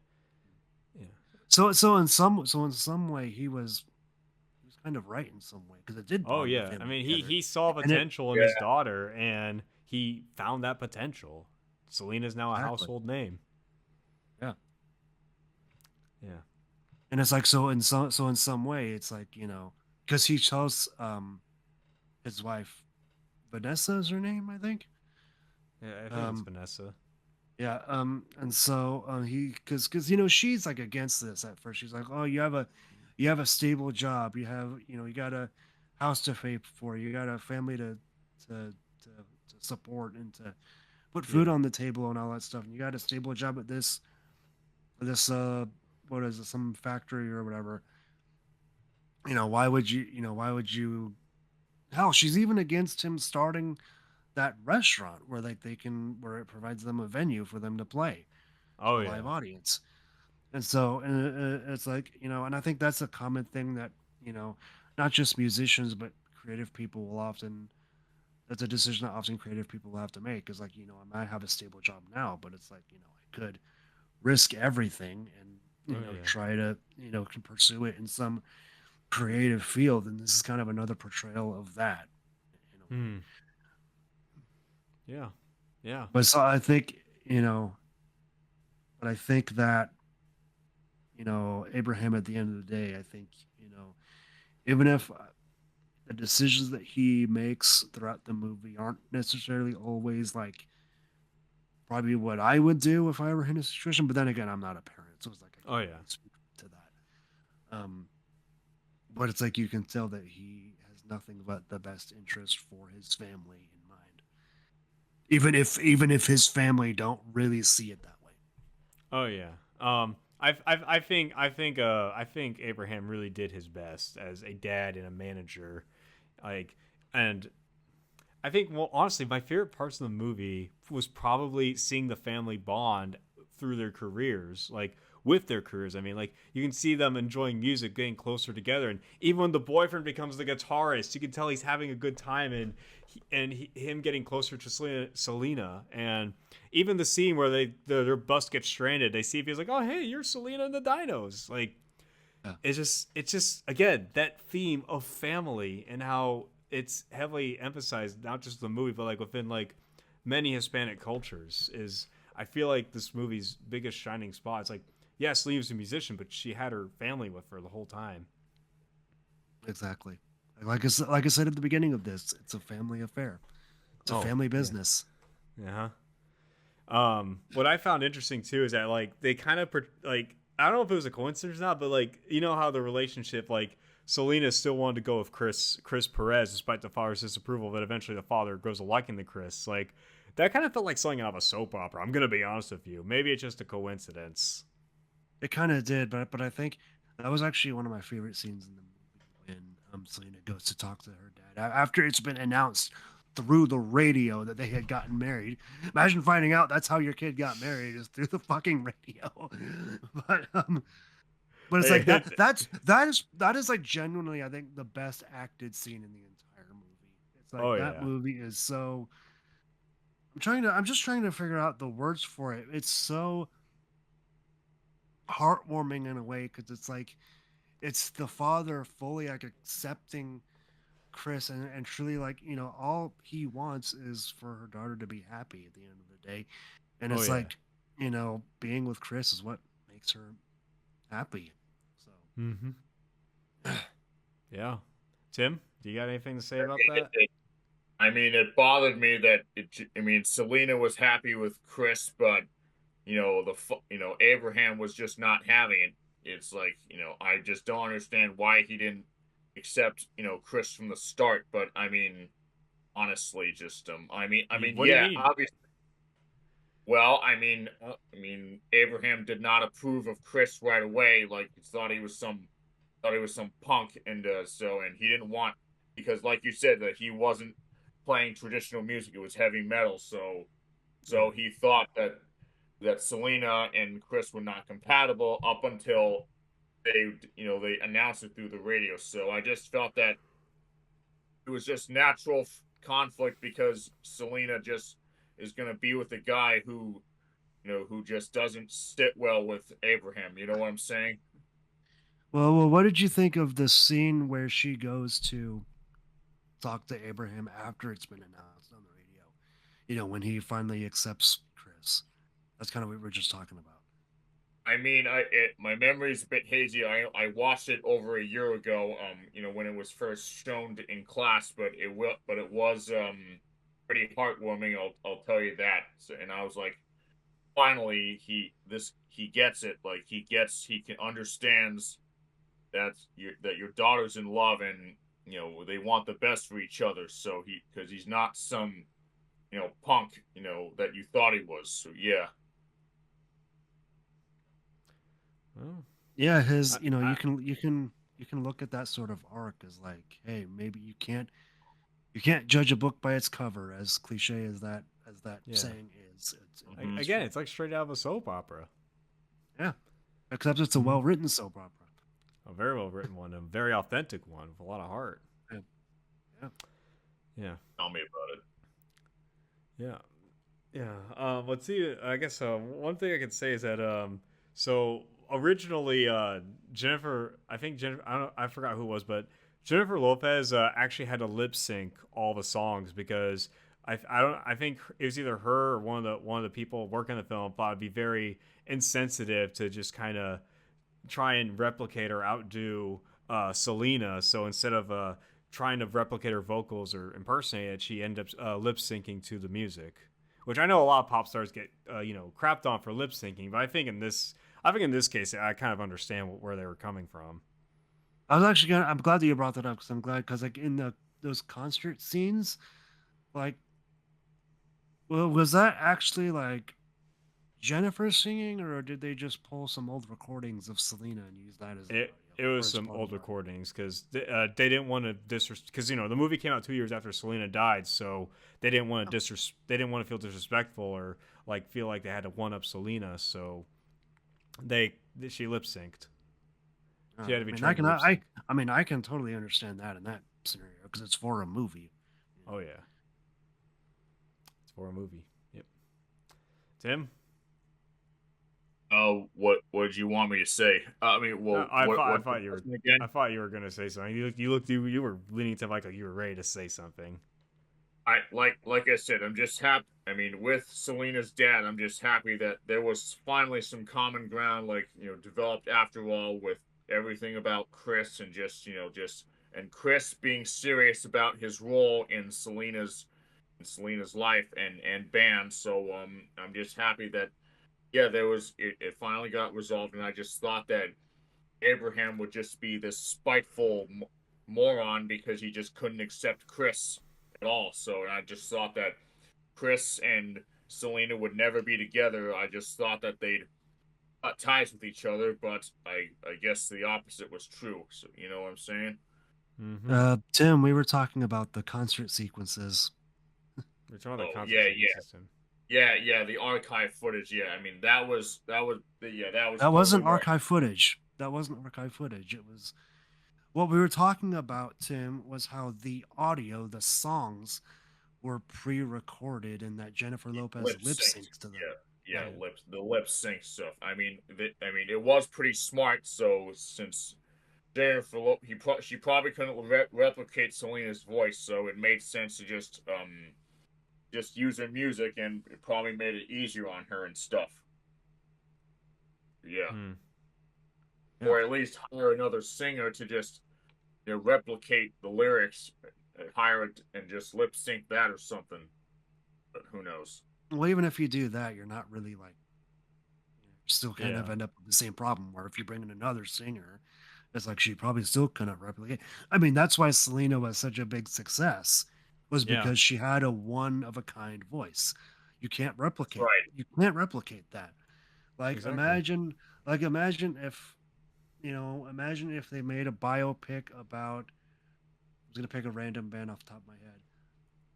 Yeah. So in some way, he was kind of right in some way because it did Oh bond the yeah. I family mean, together, he saw and it potential in his Yeah. daughter, and he found that potential. Selena's now a exactly, household name. yeah. Yeah. And it's like so in some way, it's like, you know, because he chose his wife Vanessa is her name, I think. Yeah, I think it's Um, Vanessa. yeah. And so he because you know she's like against this at first. She's like, oh, you have a stable job. You know you got a house to pay for. You got a family to support and to put food Yeah. on the table and all that stuff. And you got a stable job at this what is it, some factory or whatever. You know why would you hell, she's even against him starting that restaurant where like they can where it provides them a venue for them to play to Oh a yeah. live audience. And so it's like, you know, and I think that's a common thing that, you know, not just musicians but creative people will often that's a decision that often creative people will have to make is like, you know, I might have a stable job now, but it's like, you know, I could risk everything and Oh yeah. try to pursue it in some creative field, and this is kind of another portrayal of that in a way. Hmm. Yeah. Yeah. But so I think but I think that Abraham, at the end of the day, I think even if the decisions that he makes throughout the movie aren't necessarily always like probably what I would do if I were in a situation. But then again, I'm not a parent, so it's like I Oh can't yeah. really speak to that. But it's like you can tell that he has nothing but the best interest for his family in mind, even if his family don't really see it that way. Oh yeah. I think Abraham really did his best as a dad and a manager, like, and I think, well, honestly, my favorite parts of the movie was probably seeing the family bond through their careers, like with their careers. I mean, like you can see them enjoying music, getting closer together, and even when the boyfriend becomes the guitarist, you can tell he's having a good time, and him getting closer to Selena, and even the scene where their bus gets stranded, they see if he's like, oh hey, you're Selena and the Dinos, like Yeah, it's just again that theme of family and how it's heavily emphasized not just the movie but like within like many Hispanic cultures is I feel like this movie's biggest shining spot. It's like yes, Lee was a musician, but she had her family with her the whole time. exactly. Like I said at the beginning of this, it's a family affair. It's a Oh family yeah. business. Yeah. What I found interesting too is that like they kind of like I don't know if it was a coincidence or not, but like you know how the relationship like Selena still wanted to go with Chris Perez despite the father's disapproval, but eventually the father grows a liking to Chris. Like that kind of felt like something out of a soap opera. I'm gonna be honest with you. Maybe it's just a coincidence. It kind of did, but I think that was actually one of my favorite scenes in the movie when Selena goes to talk to her dad after it's been announced through the radio that they had gotten married. Imagine finding out that's how your kid got married is through the fucking radio. but um, but it's like that is like genuinely I think the best acted scene in the entire movie. It's like Oh that yeah. movie is so. I'm just trying to figure out the words for it. It's so heartwarming in a way because it's like it's the father fully like accepting Chris and truly like all he wants is for her daughter to be happy at the end of the day, and Oh it's yeah. like being with Chris is what makes her happy. So Mm-hmm. Yeah. Tim, do you got anything to say I about mean, that? it bothered me that I mean, Selena was happy with Chris, but Abraham was just not having it. It's like, I just don't understand why he didn't accept, Chris from the start. But I mean, honestly, just What do you yeah, mean? obviously. Well, Abraham did not approve of Chris right away. Like, he thought he was some punk, and and he didn't want because, like you said, that he wasn't playing traditional music; it was heavy metal. So Mm-hmm. he thought that Selena and Chris were not compatible up until they announced it through the radio. So I just felt that it was just natural conflict because Selena just is going to be with a guy who just doesn't sit well with Abraham. You know what I'm saying? well, what did you think of the scene where she goes to talk to Abraham after it's been announced on the radio? When he finally accepts Chris. That's kind of what we were just talking about. I mean, my memory's a bit hazy. I watched it over a year ago. When it was first shown in class, but it was pretty heartwarming. I'll tell you that. So, and I was like, finally, he gets it. Like he can understands that your daughter's in love and they want the best for each other. So because he's not some punk that you thought he was. So yeah. Well, Yeah, I, his I you can look at that sort of arc as like, hey, maybe you can't judge a book by its cover, as cliche as that yeah. saying is. It's Mhm. Again, true. it's like straight out of a soap opera. Yeah, except it's a Mm-hmm. well written soap opera. A very well written one, a very authentic one with a lot of heart. Yeah, yeah. Yeah, Tell me about it. yeah. Yeah. Let's see. I guess one thing I can say is that so originally Jennifer, I think Jennifer, I forgot who it was, but Jennifer Lopez actually had to lip sync all the songs because I think it was either her or one of the people working the film thought it'd be very insensitive to just kind of try and replicate or outdo Selena. So instead of trying to replicate her vocals or impersonate it, she ended up lip syncing to the music, which I know a lot of pop stars get crapped on for lip syncing. But I think in this case, I kind of understand where they were coming from. I was actually gonna. I'm glad that you brought that up because I'm glad because like in those concert scenes, like, well, was that actually like Jennifer singing, or did they just pull some old recordings of Selena and use that as the It audio, or was as some part of old the audio? recordings because they didn't want to because the movie came out 2 years after Selena died, so they didn't want to feel disrespectful or like feel like they had to one up Selena, so they she lip synced. She had to I be mean, trained to lip sync. I mean, I can totally understand that in that scenario because it's for a movie. You Oh yeah, it's for a movie. Yep. Tim, What did you want me to say? I mean, well, I what's the thought you were question again? gonna say something. You were leaning to like you were ready to say something. Like I said, I'm just happy. I mean, with Selena's dad, I'm just happy that there was finally some common ground, like developed after all, with everything about Chris and just and Chris being serious about his role in Selena's life and band. So I'm just happy that yeah, it finally got resolved, and I just thought that Abraham would just be this spiteful moron because he just couldn't accept Chris at all. So I just thought that Chris and Selena would never be together. I just thought that they'd cut ties with each other, but I guess the opposite was true. So you know what I'm saying? Mm-hmm. Tim, we were talking about the concert sequences. We're talking about the Oh concert yeah, sequence yeah, system. yeah. The archive footage. Yeah, I mean that was That totally wasn't more. archive footage. That wasn't archive footage. It was what we were talking about, Tim, was how the audio, the songs, were pre-recorded and that Jennifer Lopez Lip lip synced. syncs to them. Yeah, Right. Yeah. the lip sync stuff. I mean, it was pretty smart. So since Jennifer, she probably couldn't replicate Selena's voice, so it made sense to just use her music, and it probably made it easier on her and stuff. Yeah, Hmm. Yeah. or at least hire another singer to just replicate the lyrics, hire it and just lip sync that or something. But who knows? Well, even if you do that, you're not really like still kind of Yeah. end up with the same problem where if you bring in another singer, it's like she probably still couldn't replicate. I mean, that's why Selena was such a big success, was Yeah. because she had a one of a kind voice. That's right. You can't replicate that. Like Exactly. imagine if imagine if they made a biopic about I'm gonna pick a random band off the top of my head.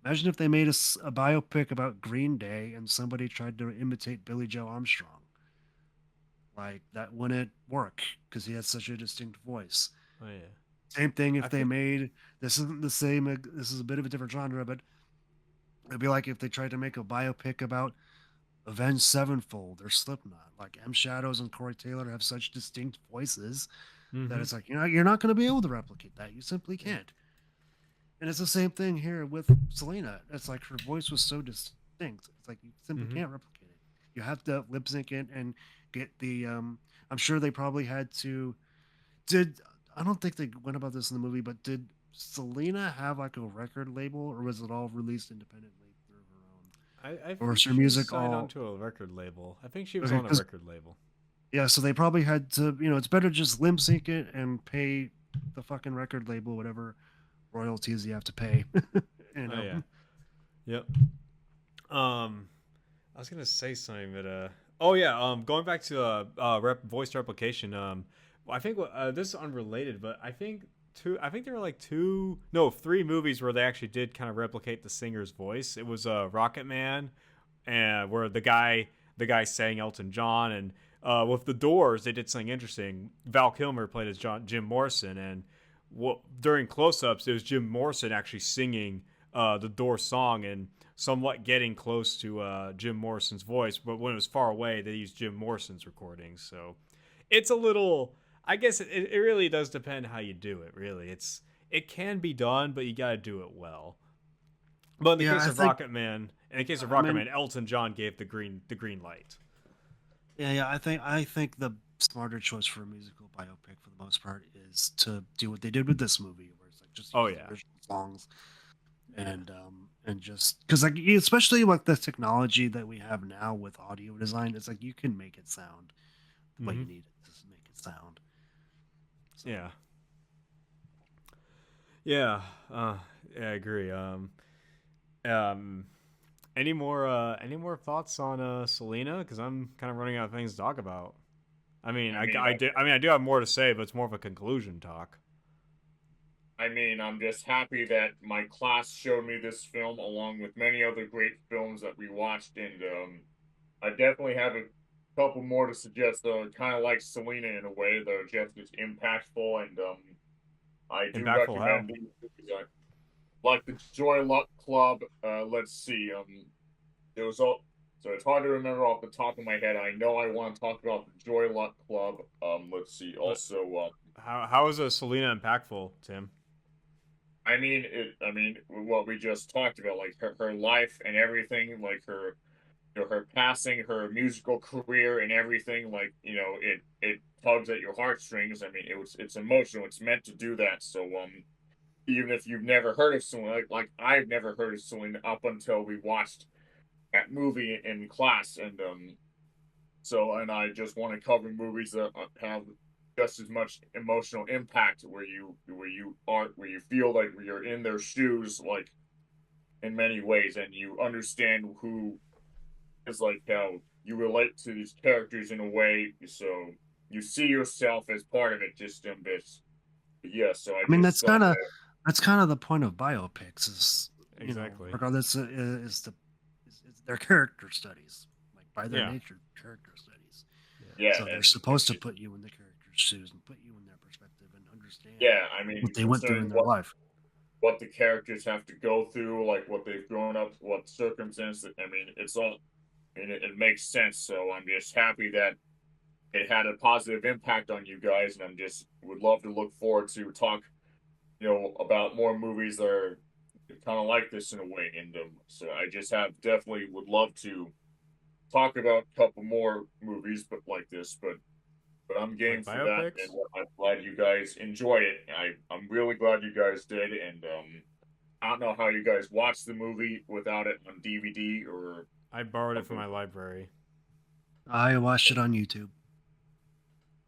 Imagine if they made a biopic about Green Day and somebody tried to imitate Billy Joe Armstrong. Like that wouldn't work because he has such a distinct voice. Oh yeah. Same thing I if they think. made this isn't the same. This is a bit of a different genre, but it'd be like if they tried to make a biopic about Avenged Sevenfold or Slipknot. Like M Shadows and Corey Taylor have such distinct voices that Mm-hmm. it's like you're not going to be able to replicate that. You simply can't. And it's the same thing here with Selena. It's like her voice was so distinct. It's like you simply Mm-hmm. can't replicate it. You have to lip sync it and get the. I'm sure they probably had to. Did I don't think they went about this in the movie, but did Selena have like a record label, or was it all released independently through her own, I or think was her she was music signed all onto a record label. I think she was okay? on a Because record label. yeah, so they probably had to. It's better just lip sync it and pay the fucking record label whatever royalties you have to pay. you Oh know. yeah. Yep. I was gonna say something, but oh yeah. Going back to voice replication. I think this is unrelated, but I think two. I think there were like two, no, three movies where they actually did kind of replicate the singer's voice. It was Rocket Man, and where the guy sang Elton John, and with the Doors they did something interesting. Val Kilmer played as Jim Morrison, and during close-ups it was Jim Morrison actually singing the Doors song, and somewhat getting close to Jim Morrison's voice, but when it was far away, they used Jim Morrison's recordings. So it's a little. I guess it really does depend how you do it. Really, it can be done, but you got to do it well. But in the Yeah, case I of think. Rocket Man, in the case of I Rocket mean, Man, Elton John gave the green light. yeah. I think the smarter choice for a musical biopic, for the most part, is to do what they did with this movie, where it's like just Oh use the yeah, original songs yeah. and just because like especially like the technology that we have now with audio design, it's like you can make it sound the way Mm-hmm. you need it to make it sound. So Yeah. Yeah. Yeah, I agree. Um, any more thoughts on Selena? Because I'm kind of running out of things to talk about. I mean, I mean, I do have more to say, but it's more of a conclusion talk. I'm just happy that my class showed me this film along with many other great films that we watched, and I definitely have a couple more to suggest. Kind of like Selena in a way, they're just as impactful, and I do Impactful how? recommend these movies. Like the Joy Luck Club. Let's see. It was all. So it's hard to remember off the top of my head. I know I want to talk about the Joy Luck Club. Let's see. But Also, how is a Selena impactful, Tim? I mean, what we just talked about, like her life and everything, like her, her passing, her musical career and everything. Like it tugs at your heartstrings. I mean, it's emotional. It's meant to do that. So even if you've never heard of Selena, like I've never heard of Selena up until we watched that movie in class, and and I just want to cover movies that have just as much emotional impact, where you feel like you're in their shoes, like in many ways, and you understand who is like how you relate to these characters in a way, so you see yourself as part of it. Just in this, yeah. So I I mean, just thought that, that's kind of the point of biopics is Exactly. regardless is their character studies, like by their Yeah. nature character studies. Yeah. yeah, So they're and supposed to put you in the character's shoes and put you in their perspective and understand yeah, what they went through in concerning their life. what the characters have to go through, like what they've grown up, what circumstances. I mean, it's all, and it makes sense. So I'm just happy that it had a positive impact on you guys, and I'm just would love to look forward to talk, about more movies that are kind of like this in a way. And so I just have definitely would love to talk about a couple more movies, but like this, but I'm game Like for that, and biopics? I'm glad you guys enjoyed it. I'm really glad you guys did, and I don't know how you guys watched the movie without it on DVD or I borrowed it from something. my library. I watched it on YouTube.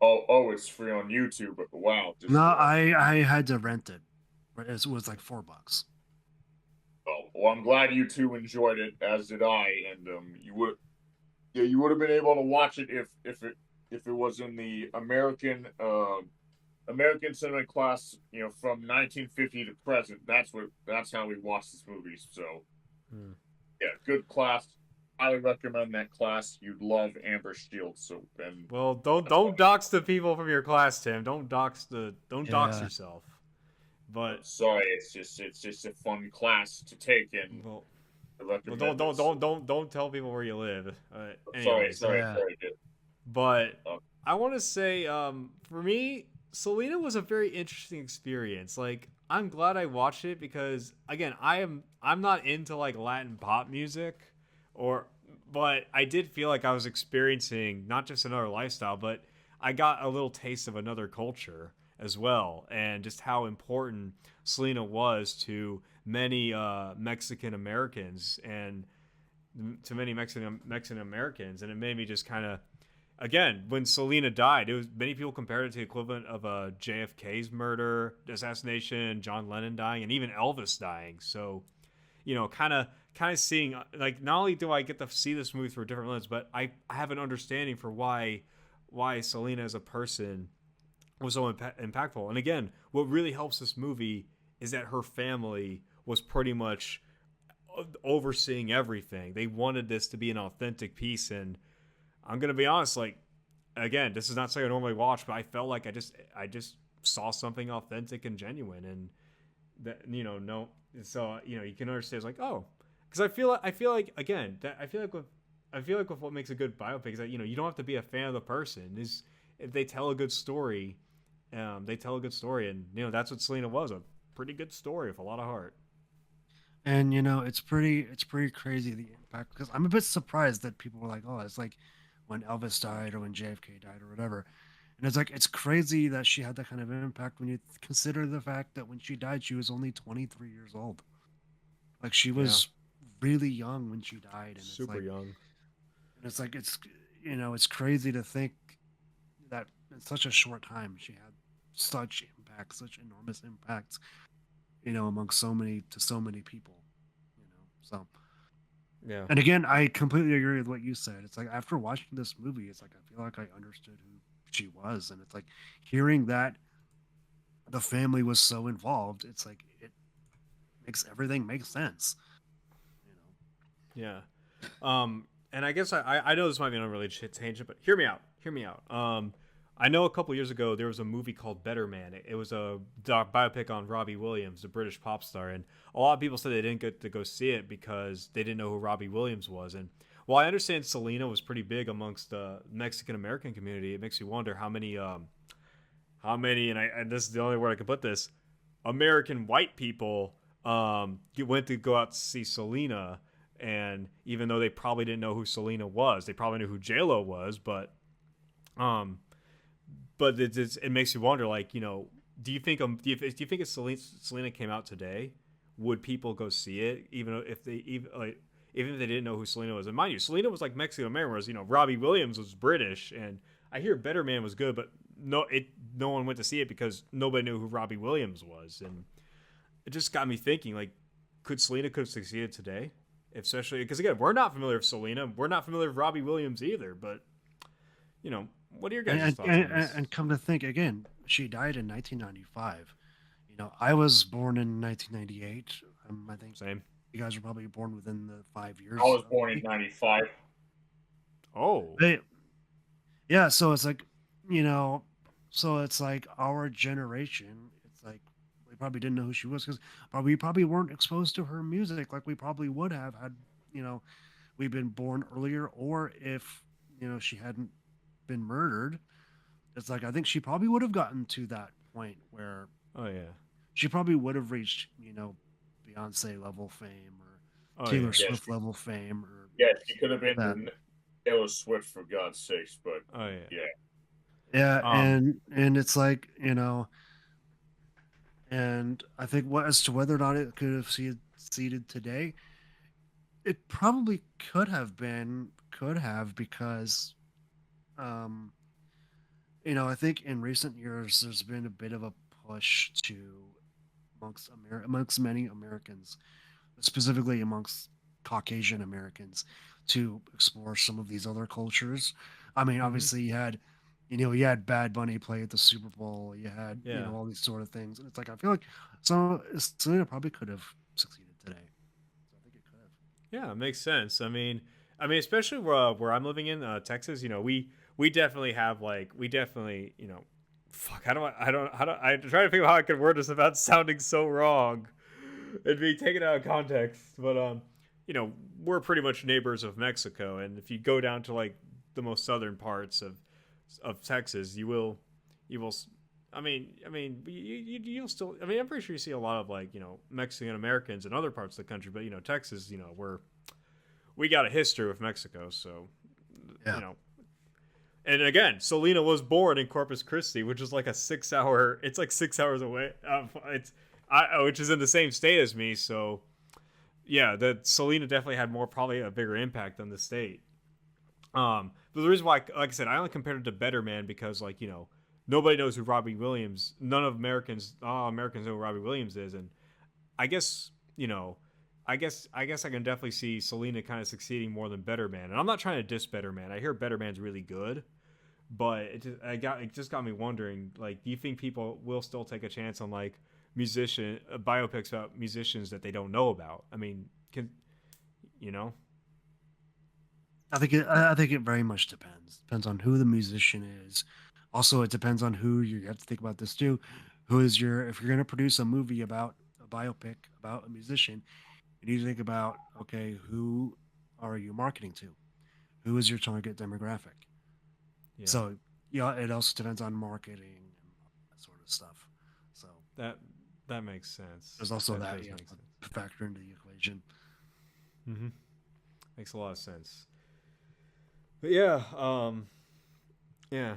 Oh, it's free on YouTube. Wow, No, just I had to rent it. But it was like $4. oh, well, I'm glad you two enjoyed it, as did I, and you would have been able to watch it if it was in the American cinema class, from 1950 to present. That's how we watched this movie. So Hmm. yeah, good class. Highly recommend that class. You'd love Amber Shields. So and Well, that's don't dox the people from your class, Tim. Don't dox Yeah. yourself. But sorry, it's just a fun class to take, and well, I recommend it. So, don't tell people where you live. sorry, Anyways, Yeah. dude. but Uh, I want to say, for me, Selena was a very interesting experience. Like, I'm glad I watched it because, again, I'm not into like Latin pop music, or but I did feel like I was experiencing not just another lifestyle, but I got a little taste of another culture as well, and just how important Selena was to many Mexican Americans and to many Mexican Americans, and it made me just kind of, again, when Selena died, it was many people compared it to the equivalent of JFK's murder, assassination, John Lennon dying, and even Elvis dying. So, kind of seeing, like, not only do I get to see this movie through a different lens, but I have an understanding for why Selena as a person was so impactful. And again, what really helps this movie is that her family was pretty much overseeing everything. They wanted this to be an authentic piece, and I'm gonna be honest, like, again, this is not something I normally watch, but I felt like I just saw something authentic and genuine, and that no, so you can understand. It's like, oh, because I feel like again that I feel like with what makes a good biopic is that you don't have to be a fan of the person. Is if they tell a good story, they tell a good story, and that's what Selena was, a pretty good story with a lot of heart. And it's pretty crazy the impact, because I'm a bit surprised that people were like, oh, it's like when Elvis died or when JFK died or whatever. And it's like it's crazy that she had that kind of impact when you consider the fact that when she died, she was only 23 years old. Like she Yeah, was really young when she died, and super young. it's crazy to think that in such a short time she had such impact, such enormous impacts, among so many people, so. Yeah, And again, I completely agree with what you said. It's like after watching this movie, it's like I feel like I understood who she was, and it's like hearing that the family was so involved. It's like it makes everything make sense. You know. yeah. And I guess I know this might be an unrelated tangent, but hear me out. Hear me out. I know a couple years ago there was a movie called Better Man. It was a biopic on Robbie Williams, the British pop star, and a lot of people said they didn't get to go see it because they didn't know who Robbie Williams was. And while I understand Selena was pretty big amongst the Mexican American community, it makes me wonder how many, and this is the only word I can put this, American white people went to go out to see Selena, and even though they probably didn't know who Selena was, they probably knew who J Lo was, um, but it makes you wonder, like do you think if Selena came out today, would people go see it, even if they didn't know who Selena was? And mind you, Selena was like Mexican American, whereas Robbie Williams was British, and I hear Better Man was good, but no one went to see it because nobody knew who Robbie Williams was, and it just got me thinking, like, could have succeeded today, especially because again we're not familiar with Selena, we're not familiar with Robbie Williams either, but what are your guys' And, thoughts on and this? and come to think again, she died in 1995. I was born in 1998. I think Same. you guys were probably born within the 5 I years was of born in me. '95. Oh, But yeah, so it's like, you know, so it's like our generation. It's like we probably didn't know who she was because we probably weren't exposed to her music like we probably would have had, you know, we've been born earlier, or if she hadn't been murdered. It's like I think she probably would have gotten to that point where oh yeah, she probably would have reached, Beyonce level fame or oh Taylor yeah, Yes, Swift level fame or yes, she could something have like been that. the Taylor Swift for God's sakes, but oh yeah. yeah, Yeah, Um, and it's like, and I think what as to whether or not it could have seeded today, it probably could have because um I think in recent years there's been a bit of a push to amongst many Americans, specifically amongst Caucasian Americans, to explore some of these other cultures. I mean, mhm, obviously you had Bad Bunny play at the Super Bowl, you had yeah, all these sort of things, and it's like I feel like so Selena probably could have succeeded today. So I think it could have. yeah, it makes sense. I mean, especially where I'm living in Texas, we definitely have like we definitely fuck. I'm trying to figure out how I could word this without sounding so wrong. It'd be taken out of context, but you know, we're pretty much neighbors of Mexico, and if you go down to like the most southern parts of Texas, you will. You'll still. I mean, I'm pretty sure you see a lot of like Mexican Americans in other parts of the country, but Texas, we got a history with Mexico, so you Yeah. know. And again, Selena was born in Corpus Christi, which is like a 6 hour. It's like 6 hours away. Which is in the same state as me, so yeah, the Selena definitely had probably a bigger impact on the state. But the reason why, like I said, I only compared it to Better Man because, like, nobody knows who Robbie Williams. None of Americans, all Americans know who Robbie Williams is, and I guess I can definitely see Selena kind of succeeding more than Better Man. And I'm not trying to diss Better Man. I hear Better Man's really good, but it just got me wondering. Like, do you think people will still take a chance on like biopics about musicians that they don't know about? I mean, can you know? I think it very much depends. Depends on who the musician is. Also, it depends on who you have to think about this too. Who is your if you're going to produce a movie about a biopic about a musician, you need to think about, okay, who are you marketing to? Who is your target demographic? Yeah. So, it also depends on marketing and that sort of stuff. So that that makes sense. there's also That that does you have make sense. to factor into the equation. Mm-hmm. Makes a lot of sense. But yeah, yeah,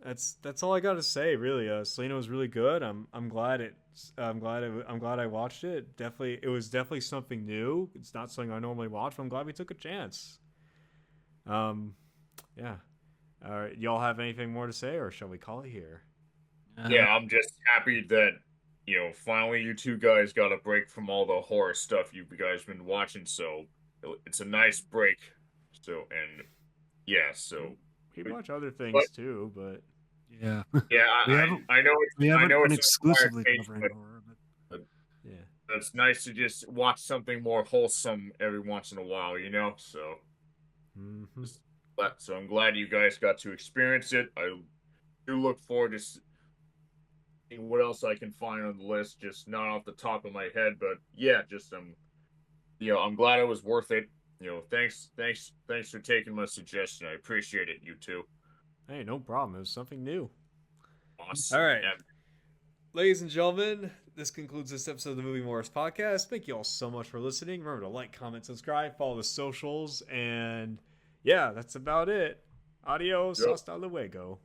that's all I got to say. Really, Selena was really good. I'm glad it. I'm glad I watched it. Definitely, it was definitely something new. It's not something I normally watch. But I'm glad we took a chance. Um, yeah. All right, y'all have anything more to say, or shall we call it here? Uh, Yeah, I'm just happy that finally you two guys got a break from all the horror stuff you guys been watching. So it's a nice break. So and yeah, so We but, watch other but things too, but yeah, yeah, we haven't I know it's we haven't been an acquired exclusively taste, covering horror, but but yeah. it's nice to just watch something more wholesome every once in a while, you know. So Mm-hmm. so I'm glad you guys got to experience it. I do look forward to seeing what else I can find on the list, just not off the top of my head, but yeah, just I'm glad it was worth it. Thanks for taking my suggestion. I appreciate it, you two. Hey, no problem. It was something new. All Awesome. right. Ladies and gentlemen, this concludes this episode of the Movie Morris podcast. Thank you all so much for listening. Remember to like, comment, subscribe, follow the socials, and yeah, that's about it. Adios, Yep. hasta luego.